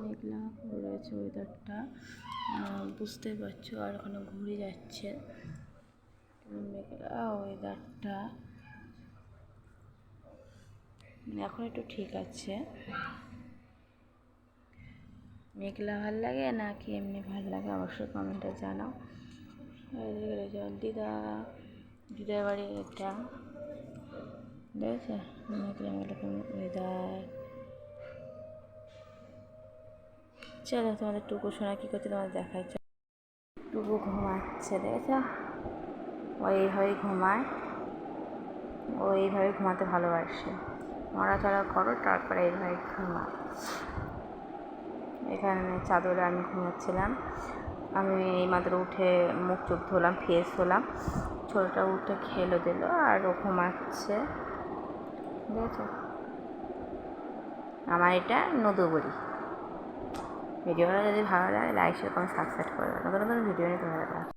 মেঘলা রয়েছে ওয়েদারটা, বুঝতে পারছো। আর ওখানে ঘুরে যাচ্ছে মেঘলা ওয়েদারটা, এখন একটু ঠিক আছে। মেঘলা ভাল লাগে নাকি এমনি ভাল লাগে অবশ্যই কমেন্টে জানাও। দিদার বাড়ি এটা দেখেছে, মেঘলা মেঘলা ওয়েদার। চলো তোমাদের টুকু শোনা কী করছে তোমাদের দেখাচ্ছে। টুকু ঘুমাচ্ছে, দেখেছো? ও এইভাবেই ঘুমায়, ও এইভাবে ঘুমাতে ভালোবাসে। নড়াচড়া করো তারপরে এইভাবে ঘুমা। এখানে চাদরে আমি ঘুমাচ্ছিলাম। আমি এইমাত্র উঠে মুখ চোখ ধুলাম, ফ্রেশ হলাম। ছোটোটা উঠে খেলো দিল আর ও ঘুমাচ্ছে, দেখেছো? আমার এটা নদুবড়ি। ভিডিওটা যদি ভালো লাগে লাইক শেয়ার কমেন্ট সাবস্ক্রাইব করে দেবো। নতুন নতুন ভিডিও নিয়ে তোমাদের কাছে।